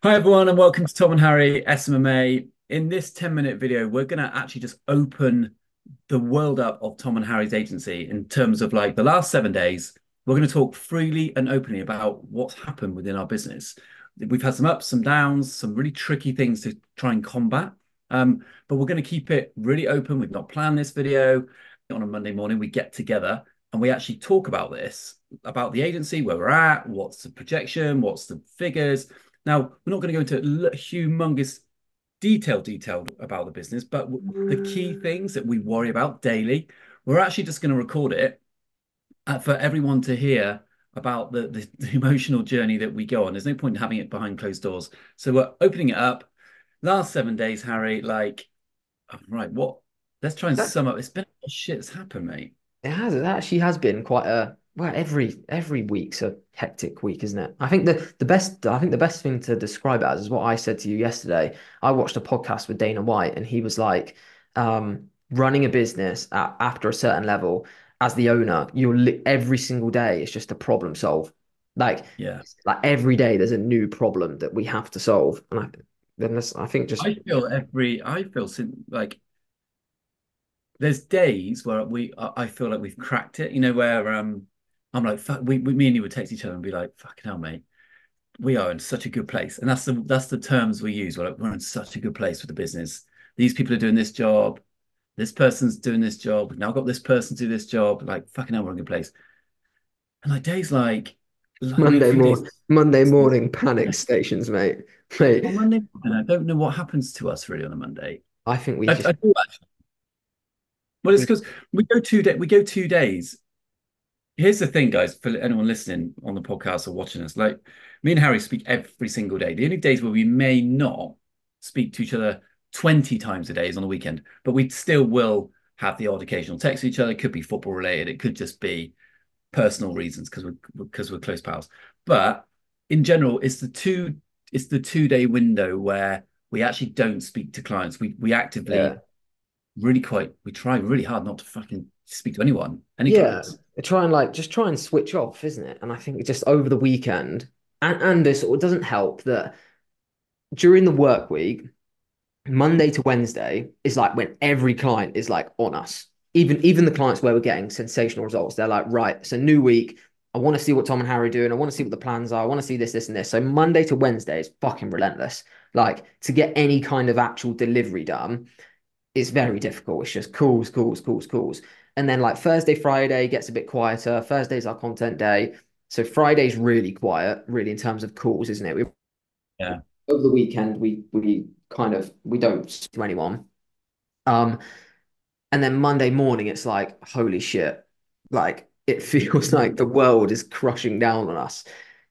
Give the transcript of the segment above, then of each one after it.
Hi everyone and welcome to Tom and Harry SMMA. In this 10-minute video, we're going to actually just open the world up of Tom and Harry's agency in terms of like the last 7 days. We're going to talk freely and openly about what's happened within our business. We've had some ups, some downs, some really tricky things to try and combat. But we're going to keep it really open. We've not planned this video. On a Monday morning, we get together and we actually talk about this, about the agency, where we're at, what's the projection, what's the figures. Now, we're not going to go into humongous detail about the business, but the key things that we worry about daily, we're actually just going to record it for everyone to hear about the emotional journey that we go on. There's no point in having it behind closed doors. So we're opening it up. Last 7 days, Harry, like, right, what? Let's try and That sum up. It's been a lot of shit that's happened, mate. it actually has been quite a well, every week's a hectic week, isn't it? I think the best thing to describe it as is what I said to you yesterday. I watched a podcast with Dana White, and he was like, running a business after a certain level as the owner, every single day it's just a problem solve. Like Yeah. like every day there's a new problem that we have to solve, and I think just I feel like there's days where I feel like we've cracked it, where I'm like, fuck, me and you would text each other and be like, fucking hell, mate, we are in such a good place. And that's the terms we use. We're like, we're in such a good place with the business. These people are doing this job, this person's doing this job, we've now got this person to do this job, like fucking hell, we're in a good place. And like days like I mean, a few days Monday morning panic stations, mate. Mate, on Monday, and I don't know what happens to us really on a Monday. I think we I just do actually. Well, it's we because we go 2 days. Here's the thing, guys, for anyone listening on the podcast or watching us, like me and Harry speak every single day. The only days where we may not speak to each other 20 times a day is on the weekend, but we still will have the odd occasional text to each other. It could be football related, it could just be personal reasons because we're close pals. But in general, it's the 2 day window where we actually don't speak to clients. We yeah. actively we try really hard not to fucking speak to anyone, any Yeah, clients. try and like just try and switch off, isn't it? And I think just over the weekend, and this it doesn't help that during the work week, Monday to Wednesday is like when every client is like on us. Even the clients where we're getting sensational results, they're like, right, it's a new week. I want to see what Tom and Harry are doing. I want to see what the plans are. I want to see this, this, and this. So Monday to Wednesday is fucking relentless. Like to get any kind of actual delivery done, it's very difficult. It's just calls, calls, calls, calls. And then like Thursday, Friday gets a bit quieter. Thursday's our content day. So Friday's really quiet, really in terms of calls, isn't it? Yeah. Over the weekend we kind of we don't speak to anyone. Um, and then Monday morning it's like, holy shit. Like it feels like the world is crushing down on us.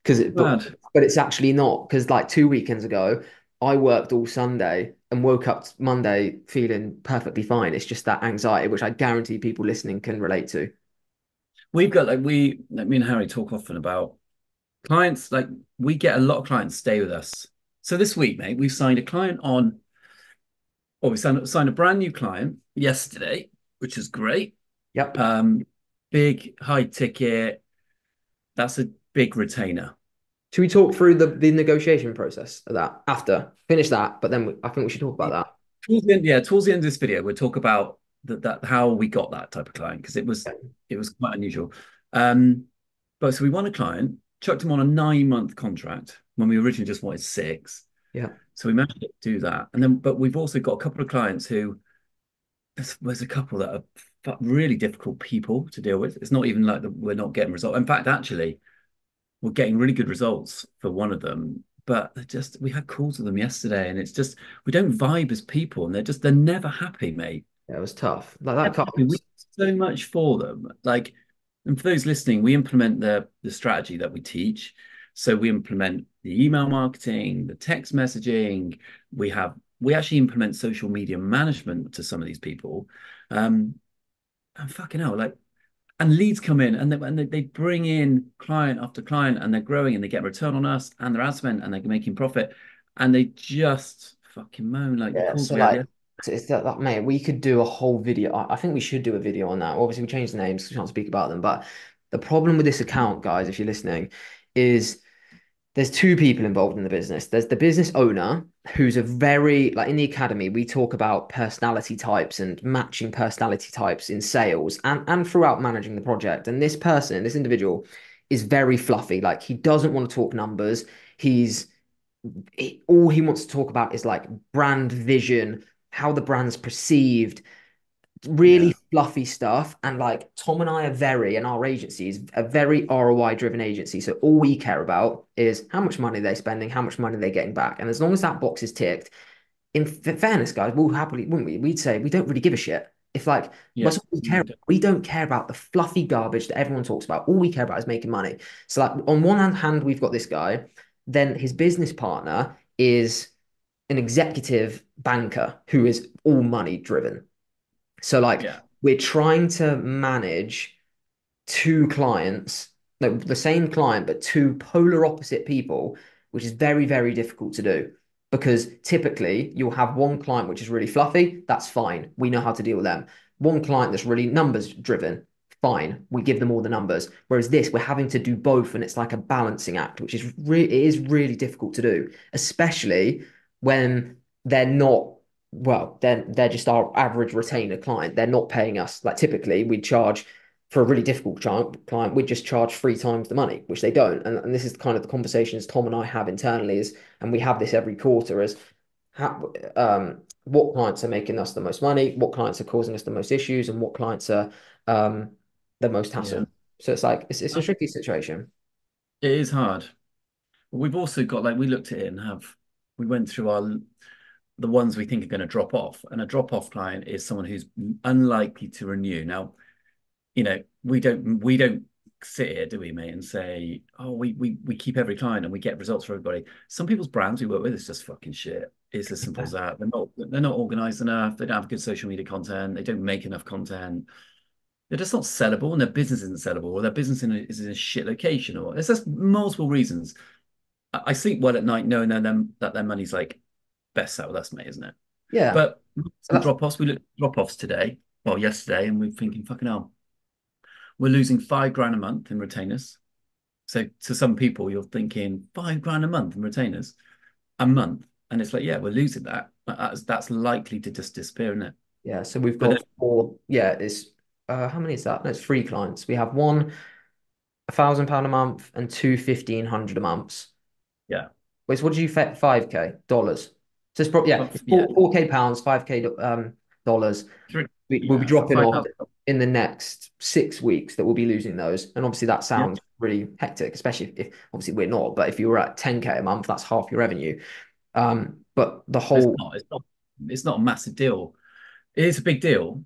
Because it Bad. but it's actually not. Because like 2 weekends ago, I worked all Sunday and woke up Monday feeling perfectly fine. It's just that anxiety, which I guarantee people listening can relate to. We've got like me and Harry talk often about clients. Like we get a lot of clients stay with us. So this week, mate, we've signed a client on, or we signed a brand new client yesterday, which is great. Yep. Um, Big high ticket. That's a big retainer. Should we talk through the negotiation process of that after? Finish that, but then I think we should talk about that. Towards the end of this video, we'll talk about that how we got that type of client because it was quite unusual. Um, but so we won a client, chucked him on a 9 month contract when we originally just wanted 6. Yeah. So we managed to do that. And then, but we've also got a couple of clients who there's a couple that are really difficult people to deal with. It's not even like that we're not getting results. In fact, actually, we're getting really good results for one of them. But we had calls with them yesterday, and it's just we don't vibe as people, and they're never happy, mate. Yeah, it was tough. Like that Never car happy. We do so much for them. Like, and for those listening, we implement the strategy that we teach. So we implement the email marketing, the text messaging. We actually implement social media management to some of these people. And fucking hell, like, and leads come in and they bring in client after client and they're growing and they get return on us and their ad spend and they're making profit and they just fucking moan like the Yeah, calls so we had. like Yeah, it's that mate, we could do a whole video. I think we should do a video on that. Obviously, we changed the names, so we can't speak about them. But the problem with this account, guys, if you're listening, is there's two people involved in the business. There's the business owner, who's a very, like in the academy, we talk about personality types and matching personality types in sales and throughout managing the project. And this person, this individual, is very fluffy. Like he doesn't want to talk numbers. He's all he wants to talk about is like brand vision, how the brand's perceived, really Yeah, fluffy stuff. And like Tom and I are very, and our agency is a very ROI driven agency. So all we care about is how much money they're spending, how much money they're getting back. And as long as that box is ticked, in fairness, guys, we'll happily, wouldn't we? We'd say we don't really give a shit. If like yeah, that's all we care about. We don't care about the fluffy garbage that everyone talks about. All we care about is making money. So like on one hand, we've got this guy, then his business partner is an executive banker who is all money driven. So like yeah, we're trying to manage two clients, no, the same client, but two polar opposite people, which is very, very difficult to do. Because typically you'll have one client which is really fluffy, that's fine. We know how to deal with them. One client that's really numbers driven, fine. We give them all the numbers. Whereas this, we're having to do both, and it's like a balancing act, which is it is really difficult to do, especially when they're not well, they're just our average retainer client. They're not paying us. Like typically we charge for a really difficult client, we just charge 3 times the money, which they don't. And this is kind of the conversations Tom and I have internally is, and we have this every quarter is how, what clients are making us the most money, what clients are causing us the most issues, and what clients are the most yeah. hassle. So it's like, it's a tricky situation. It is hard. We've also got like we looked at it and have we went through our the ones we think are going to drop off, and a drop off client is someone who's unlikely to renew. Now, we don't sit here, do we, mate, and say, oh, we keep every client and we get results for everybody. Some people's brands we work with is just fucking shit. It's as simple as that. They're not organized enough. They don't have good social media content. They don't make enough content. They're just not sellable, and their business isn't sellable, or their business is in a shit location, or there's just multiple reasons. I sleep well at night knowing that their money's like best out with us, mate, isn't it? Yeah. But So some that's, drop offs, we looked at drop offs today, well, yesterday, and we're thinking, fucking hell, we're losing 5 grand a month in retainers. So to some people, you're thinking 5 grand a month in retainers a month. And it's like, yeah, we're losing that. That's likely to just disappear, isn't it? yeah. So we've But then, got four, yeah, it's, how many is that? No, it's 3 clients. We have one £1,000 a month and two 1,500 a month. yeah, Wait, so what did you fit? $5K. So it's probably yeah, but it's yeah, 4K pounds, 5K dollars. three, We'll be yeah, dropping five off thousand. in the next 6 weeks that we'll be losing those. And obviously that Yeah, sounds really hectic, especially if obviously we're not, but if you were at 10K a month, that's half your revenue. But the it's whole not. It's not a massive deal. It is a big deal.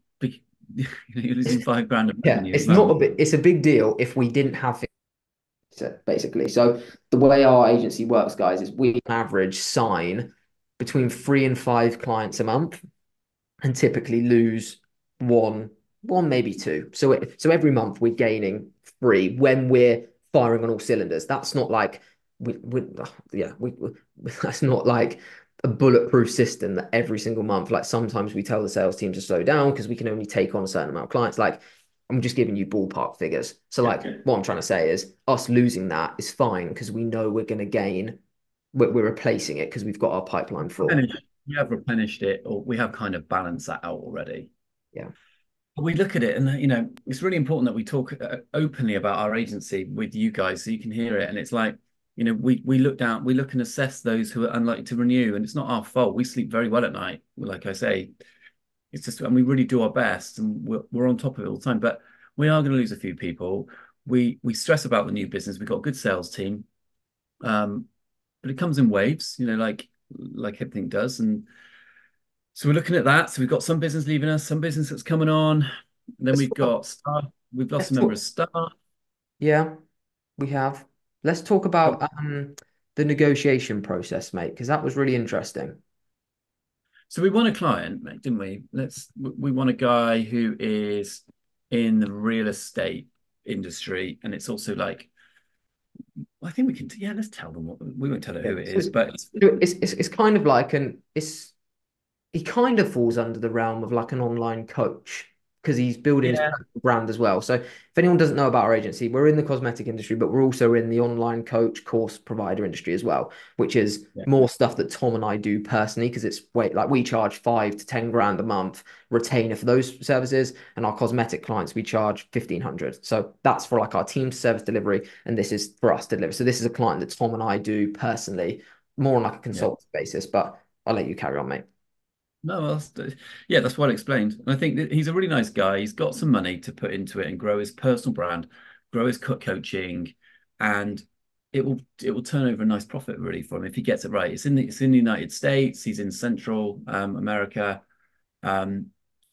You're losing 5 grand of yeah, revenue a it's not month. a bit, it's a big deal if we didn't have it, basically. So the way our agency works, guys, is we on average sign between 3 and 5 clients a month and typically lose one maybe two. So every month we're gaining three when we're firing on all cylinders. That's not like we yeah we that's not like a bulletproof system that every single month. Like sometimes we tell the sales team to slow down because we can only take on a certain amount of clients. Like I'm just giving you ballpark figures. So Yeah. like what I'm trying to say is us losing that is fine because we know we're going to gain. We're replacing it because we've got our pipeline full. We have replenished it, or we have kind of balanced that out already. Yeah. But we look at it, and it's really important that we talk openly about our agency with you guys, so you can hear it. And it's like, we look down, we look and assess those who are unlikely to renew, and it's not our fault. We sleep very well at night, like I say. It's just, and we really do our best, and we're on top of it all the time. But we are going to lose a few people. We stress about the new business. We've got a good sales team, um, but it comes in waves, like everything does. And so we're looking at that. So we've got some business leaving us, some business that's coming on. Then Let's we've talk. got staff. We've lost Let's a member of talk. staff. Yeah, we have. Let's talk But about the negotiation process, mate, because that was really interesting. so we want a client, mate, didn't we? We want a guy who is in the real estate industry, and it's also like, I think we can. Yeah, let's tell them what we won't tell her Yeah. who it So is, but it's kind of like an it's he kind of falls under the realm of like an online coach because he's building his Yeah, personal brand as well. So if anyone doesn't know about our agency, we're in the cosmetic industry, but we're also in the online coach course provider industry as well, which is yeah, more stuff that Tom and I do personally because it's wait like we charge 5 to 10 grand a month retainer for those services, and our cosmetic clients we charge 1,500. So that's for like our team service delivery, and this is for us to deliver. So this is a client that Tom and I do personally, more on like a yeah. consultant basis. But I'll let you carry on, mate. No, well, yeah, that's what I explained. And I think that he's a really nice guy. He's got some money to put into it and grow his personal brand, grow his coaching, and it will turn over a nice profit really for him if he gets it right. It's in the United States. He's in Central America, um,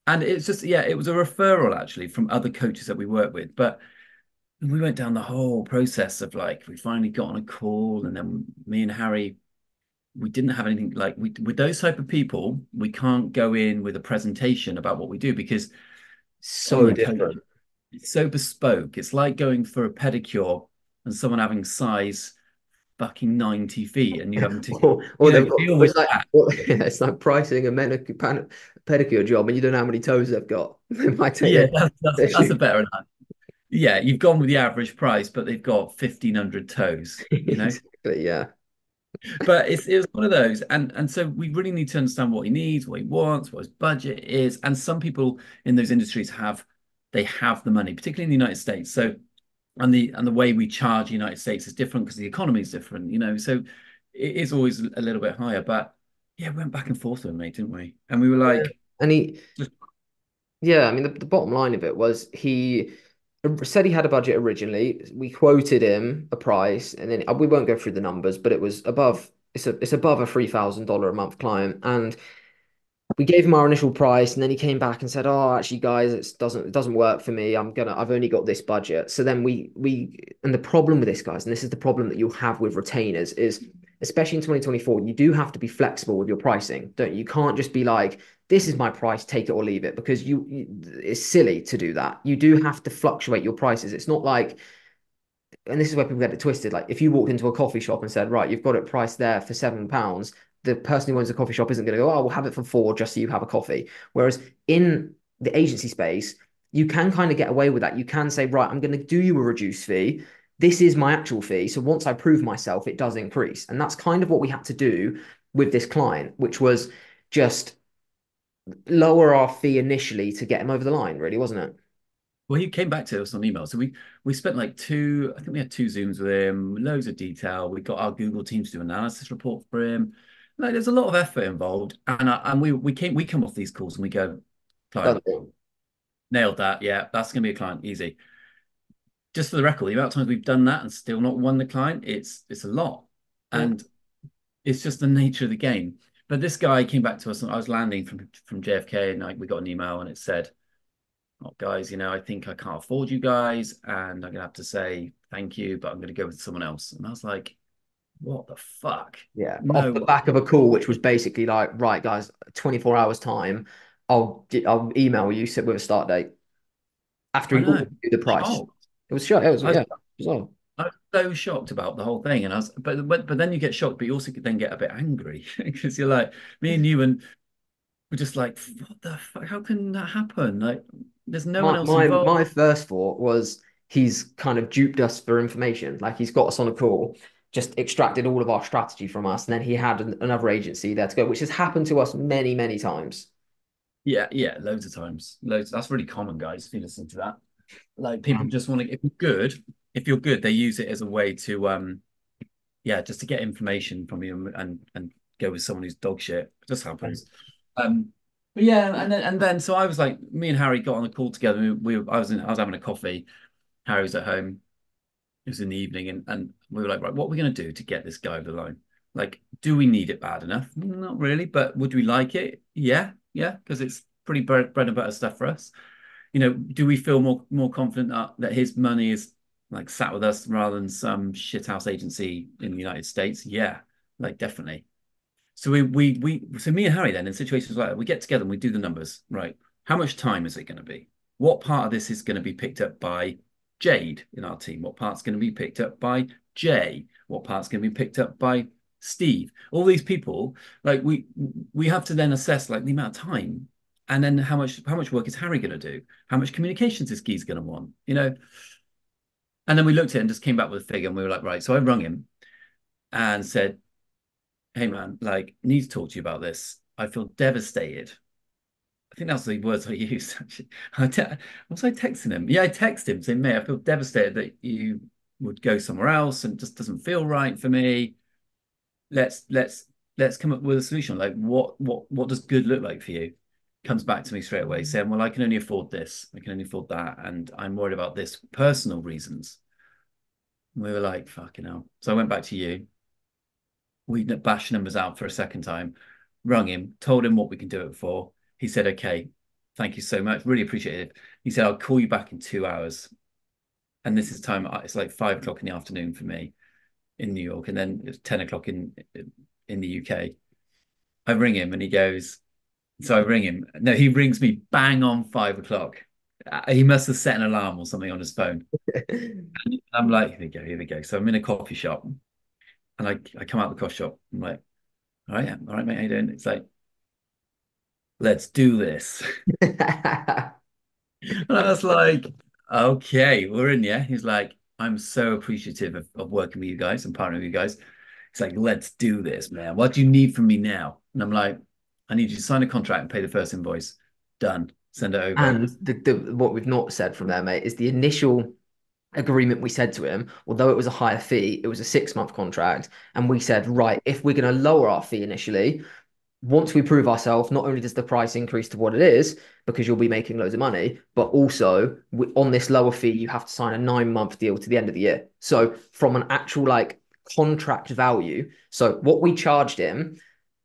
and it's just yeah, it was a referral actually from other coaches that we work with. But we went down the whole process of like we finally got on a call, and then me and Harry we didn't have anything like we with those type of people we can't go in with a presentation about what we do because So online coach different. it's so bespoke. It's like going for a pedicure and someone having size fucking 90 feet and you having to Or they've got deal with it's like that. it's like pricing a pedicure job and you don't know how many toes they've got. They might take Yeah, that's a shoe. better analogy. Yeah, you've gone with the average price but they've got 1,500 toes. Exactly, yeah. But it was one of those, and so we really need to understand what he needs, what he wants, what his budget is. And some people in those industries have the money, particularly in the United States. So and the way we charge the United States is different because the economy is different. So it is always a little bit higher. But yeah, we went back and forth with him, mate, didn't we? And we were Yeah. like, And he just Yeah, I mean, the bottom line of it was he said he had a budget originally. We quoted him a price, and then we won't go through the numbers, but it was above. It's above a $3,000 a month client, and we gave him our initial price, and then he came back and said, "Oh, actually, guys, it doesn't work for me. I've only got this budget." So then and the problem with this, guys, and this is the problem that you'll have with retainers is, especially in 2024, you do have to be flexible with your pricing, don't you? You can't just be like, "This is my price, take it or leave it," because it's silly to do that. You do have to fluctuate your prices. It's not like, and this is where people get it twisted. Like if you walked into a coffee shop and said, right, you've got it priced there for £7, the person who owns the coffee shop isn't going to go, oh, we'll have it for 4 just so you have a coffee. Whereas in the agency space, you can kind of get away with that. You can say, right, I'm going to do you a reduced fee. This is my actual fee. So once I prove myself, it does increase. And that's kind of what we had to do with this client, which was just lower our fee initially to get him over the line, really, wasn't it? well, he came back to us on email. So we spent like I think we had 2 Zooms with him, loads of detail. We got our Google Teams to do an analysis report for him. Like there's a lot of effort involved. And we come off these calls and we go, Done client, deal. nailed that. Yeah, that's gonna be a client, easy. Just for the record, the amount of times we've done that and still not won the client, it's a lot. Yeah. And it's just the nature of the game. But this guy came back to us and I was landing from JFK and like we got an email and it said, oh, guys, I think I can't afford you guys, and I'm gonna have to say thank you, but I'm gonna go with someone else. And I was like, what the fuck? Yeah, off No the way. back of a call, which was basically like, right, guys, 24 hours time, I'll email you with a start date after I he know. offered you the price. Shocked. It was shot. It was I was, yeah, bizarre. I was so shocked about the whole thing, and but then you get shocked, but you also then get a bit angry because you're like me and you, and we're just like, what the fuck? How can that happen? Like, there's no one My else my involved. my first thought was he's kind of duped us for information. Like he's got us on a call, just extracted all of our strategy from us, and then he had another agency there to go, which has happened to us many, many times. Yeah, yeah, loads of times, loads. That's really common, guys. If you listen to that, like people just want to. If you're good, they use it as a way to yeah, just to get information from you and go with someone who's dog shit. It just happens. Um, but yeah, and then so I was like, me and Harry got on a call together. I was having a coffee. Harry was at home. It was in the evening, and we were like, right, what are we going to do to get this guy over the line? Like, do we need it bad enough? Not really, but would we like it? Yeah, yeah, because it's pretty bread and butter stuff for us. Do we feel more confident that his money is like sat with us rather than some shithouse agency in the United States? Yeah, like definitely. So me and Harry then in situations like that, we get together and we do the numbers, right? How much time is it going to be? What part of this is going to be picked up by Jade in our team? What part's going to be picked up by Jay? What part's going to be picked up by Steve? All these people, like we have to then assess like the amount of time And then how much work is Harry going to do? How much communications is Guy's going to want? And then we looked at it and just came back with a figure, and we were like, right. So I rung him and said, "Hey man, like, need to talk to you about this. I feel devastated." I think that's the words I used actually. Was I texting him? Yeah, I texted him saying, "Mate, I feel devastated that you would go somewhere else and it just doesn't feel right for me. Let's come up with a solution. Like, what does good look like for you?" Comes back to me straight away saying, "Well, I can only afford this. I can only afford that, and I'm worried about this personal reasons." And we were like, "Fucking hell!" So I went back to you. We bashed numbers out for a second time, rung him, told him what we can do it for. He said, "Okay, thank you so much. Really appreciate it." He said, "I'll call you back in 2 hours." And this is time, it's like 5 o'clock in the afternoon for me in New York. And then it's 10 o'clock in the UK. I ring him and he goes, so I ring him. No, he rings me bang on 5 o'clock. He must have set an alarm or something on his phone. And I'm like, here we go, here we go. So I'm in a coffee shop and I come out of the coffee shop. I'm like, all right, yeah, all right, mate, how you doing? It's like, let's do this. And I was like, okay, we're in, yeah. He's like, I'm so appreciative of working with you guys and partnering with you guys. He's like, let's do this, man. What do you need from me now? And I'm like, I need you to sign a contract and pay the first invoice. Done. Send it over. And what we've not said from there, mate, is the initial agreement we said to him, although it was a higher fee, it was a 6 month contract. And we said, right, if we're going to lower our fee initially, once we prove ourselves, not only does the price increase to what it is, because you'll be making loads of money, but also on this lower fee, you have to sign a 9 month deal to the end of the year. So from an actual like contract value, so what we charged him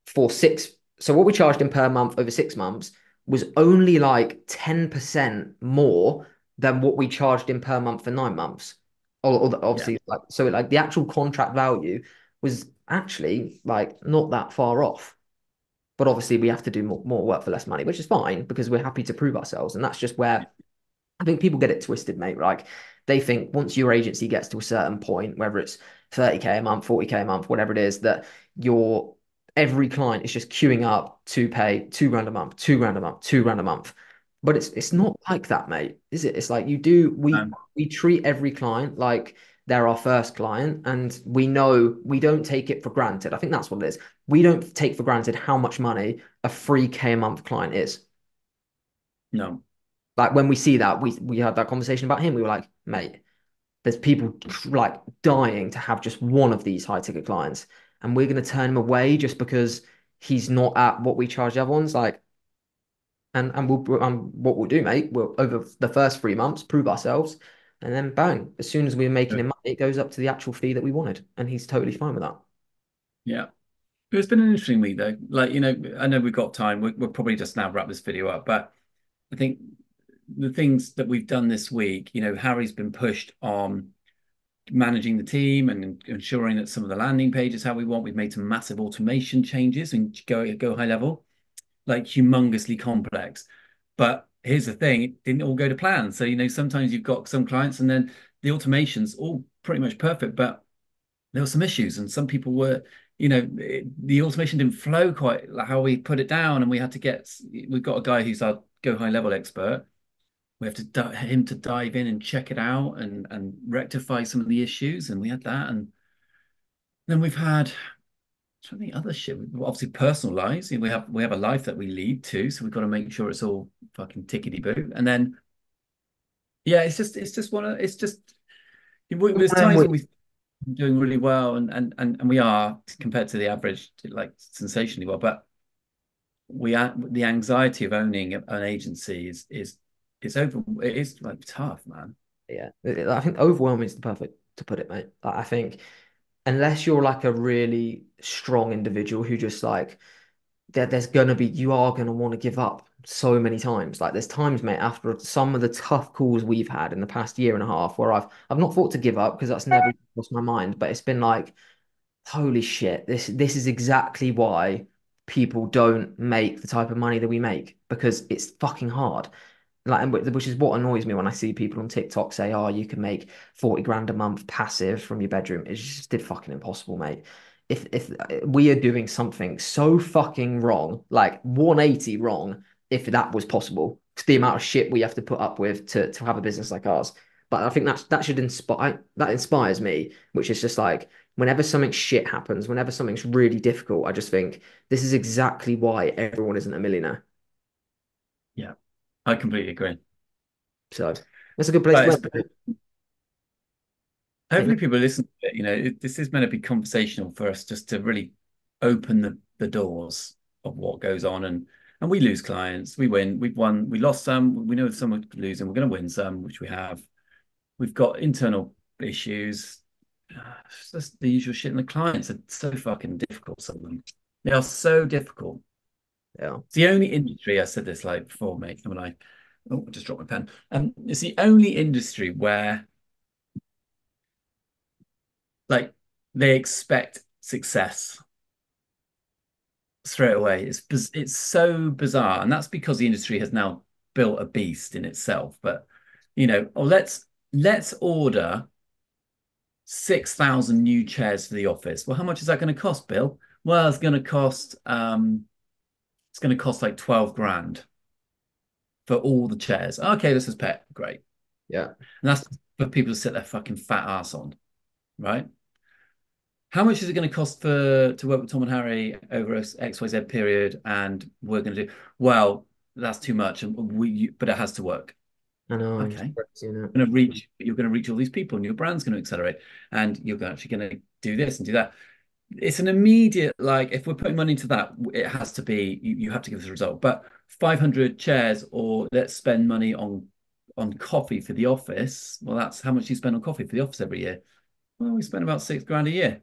for six, so what we charged him per month over 6 months was only like 10% more than what we charged him per month for 9 months. Yeah. Obviously, like so, like the actual contract value was actually like not that far off. But obviously, we have to do more work for less money, which is fine because we're happy to prove ourselves. And that's just where I think people get it twisted, mate. Like they think once your agency gets to a certain point, whether it's 30K a month, 40K a month, whatever it is, that your every client is just queuing up to pay 2 grand a month, 2 grand a month, 2 grand a month. But it's not like that, mate, is it? It's like you do we treat every client like they're our first client, and we know we don't take it for granted. I think that's what it is. We don't take for granted how much money a 3K a month client is. No. Like when we see that, we had that conversation about him. We were like, mate, there's people like dying to have just one of these high ticket clients, and we're going to turn him away just because he's not at what we charge the other ones. Like, and we'll what we'll do, mate, we'll over the first 3 months prove ourselves, and then bang, as soon as we're making him money, it goes up to the actual fee that we wanted, and he's totally fine with that. Yeah. It's been an interesting week though. Like, I know we've got time. We'll probably just now wrap this video up, but I think the things that we've done this week, Harry's been pushed on managing the team and ensuring that some of the landing pages how we want. We've made some massive automation changes and go high level, like humongously complex. But here's the thing, it didn't all go to plan. So, sometimes you've got some clients and then the automation's all pretty much perfect, but there were some issues and some people were, the automation didn't flow quite like how we put it down. And we've got a guy who's our go high level expert. We have him to dive in and check it out and rectify some of the issues. And we had that. And then we've had something other shit. Obviously personal lives. We have a life that we lead too. So we've got to make sure it's all fucking tickety boo. And then yeah, it's just there's times when we doing really well and we are compared to the average like sensationally well, but the anxiety of owning an agency it is like tough, man. Yeah, I think overwhelming is the perfect to put it, mate. I think unless you're like a really strong individual who just like there's gonna be you are gonna want to give up so many times. Like there's times, mate, after some of the tough calls we've had in the past year and a half where I've not thought to give up because that's never crossed my mind, but it's been like, holy shit, this is exactly why people don't make the type of money that we make because it's fucking hard. Like, which is what annoys me when I see people on TikTok say, "Oh, you can make 40 grand a month passive from your bedroom." It's just did fucking impossible, mate. If we are doing something so fucking wrong, like 180 wrong, if that was possible. It's the amount of shit we have to put up with to have a business like ours. But I think that should inspire that inspires me, which is just like whenever something shit happens, whenever something's really difficult, I just think this is exactly why everyone isn't a millionaire. Yeah, I completely agree. So that's a good place But to it's, end, isn't it? I think hopefully people listen to it. This is meant to be conversational for us just to really open the doors of what goes on. And we lose clients, we win, we've won, we lost some, we know some are losing, we're going to win some, which we have. We've got internal issues. It's just the usual shit. And the clients are so fucking difficult, some of them. They are so difficult. yeah. It's the only industry, I said this like before, mate, when I just dropped my pen. It's the only industry where like they expect success straight away. It's so bizarre, and that's because the industry has now built a beast in itself. But let's order 6,000 new chairs for the office. Well, how much is that going to cost, Bill? Well, it's going to cost like 12 grand for all the chairs. Okay, this is pet. Great. Yeah. And that's for people to sit their fucking fat ass on, right? How much is it going to cost to work with Tom and Harry over a XYZ period? And we're going to do, well, that's too much. And but it has to work. I know. It's Okay. crazy, isn't it? You're going to reach all these people and your brand's going to accelerate and you're actually going to do this and do that. It's an immediate, like, if we're putting money into that, it has to be, you have to give us a result. But 500 chairs or let's spend money on coffee for the office. Well, that's how much you spend on coffee for the office every year. Well, we spend about 6 grand a year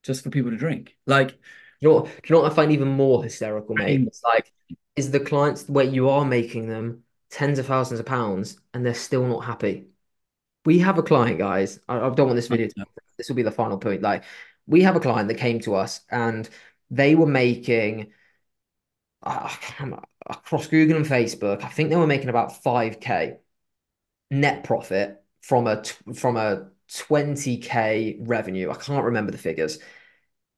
just for people to drink. Like, Do you know what I find even more hysterical, mate? and It's like, is the clients where you are making them tens of thousands of pounds and they're still not happy? We have a client, guys. I don't want this video to, this will be the final point. Like, we have a client that came to us and they were making across Google and Facebook, I think they were making about 5K net profit from a 20K revenue. I can't remember the figures.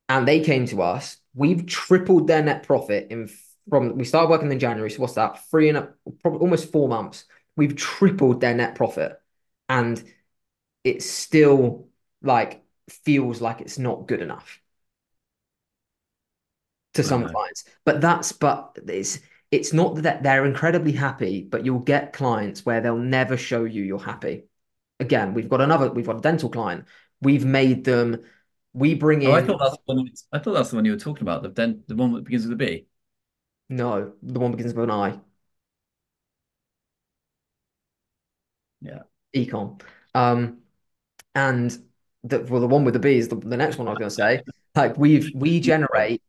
And they came to us. We've tripled their net profit in from we started working in January. So what's that? Probably almost 4 months. We've tripled their net profit, and it still like feels like it's not good enough to I some know. clients. But it's not that they're incredibly happy, but you'll get clients where they'll never show you you're happy. Again, we've got a dental client. We've made them. We bring Oh, in I thought that's the one you were talking about, the one that begins with a B. no, the one begins with an I. Yeah. Econ. Um, and the one with the B is the next one I was going to say. Like we generate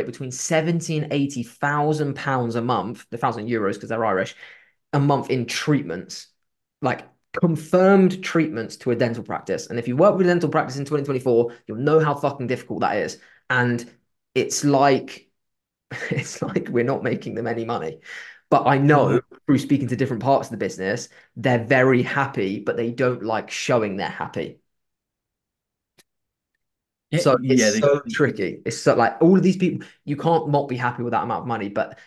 between 70 and 80,000 pounds a month, the thousand euros because they're Irish, a month in treatments, like confirmed treatments to a dental practice. And if you work with a dental practice in 2024, you'll know how fucking difficult that is. And it's like it's like we're not making them any money. But I know No. through speaking to different parts of the business, they're very happy, but they don't like showing they're happy. So it's Yeah, so tricky. It's so like all of these people, you can't not be happy with that amount of money. But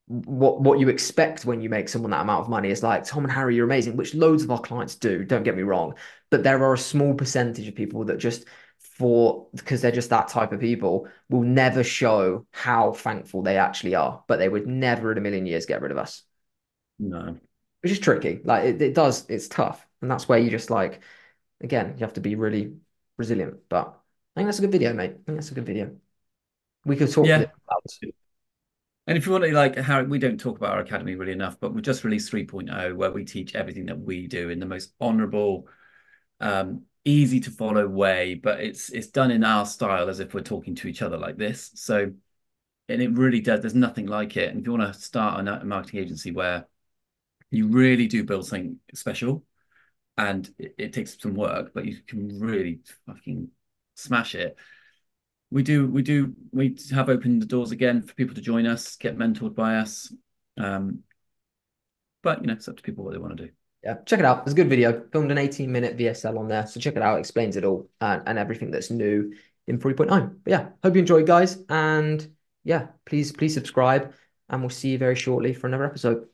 what you expect when you make someone that amount of money is like Tom and Harry, you're amazing, which loads of our clients do. Don't get me wrong, but there are a small percentage of people that just for because they're just that type of people will never show how thankful they actually are. But they would never in a million years get rid of us, no. which is tricky. Like it does, it's tough, and that's where you just like again you have to be really resilient. But I think that's a good video, mate. I think that's a good video. We could talk for this Yeah. hours. And if you want to like how we don't talk about our academy really enough, but we just released 3.0 where we teach everything that we do in the most honorable, easy to follow way, but it's done in our style as if we're talking to each other like this. So and it really does, there's nothing like it. And if you want to start a marketing agency where you really do build something special and it takes some work, but you can really fucking smash it. We have opened the doors again for people to join us, get mentored by us. Um, but it's up to people what they want to do. Yeah, check it out. It's a good video. Filmed an 18-minute VSL on there. So check it out. It explains it all and everything that's new in 3.0. But yeah, hope you enjoyed, guys. And yeah, please subscribe. and we'll see you very shortly for another episode.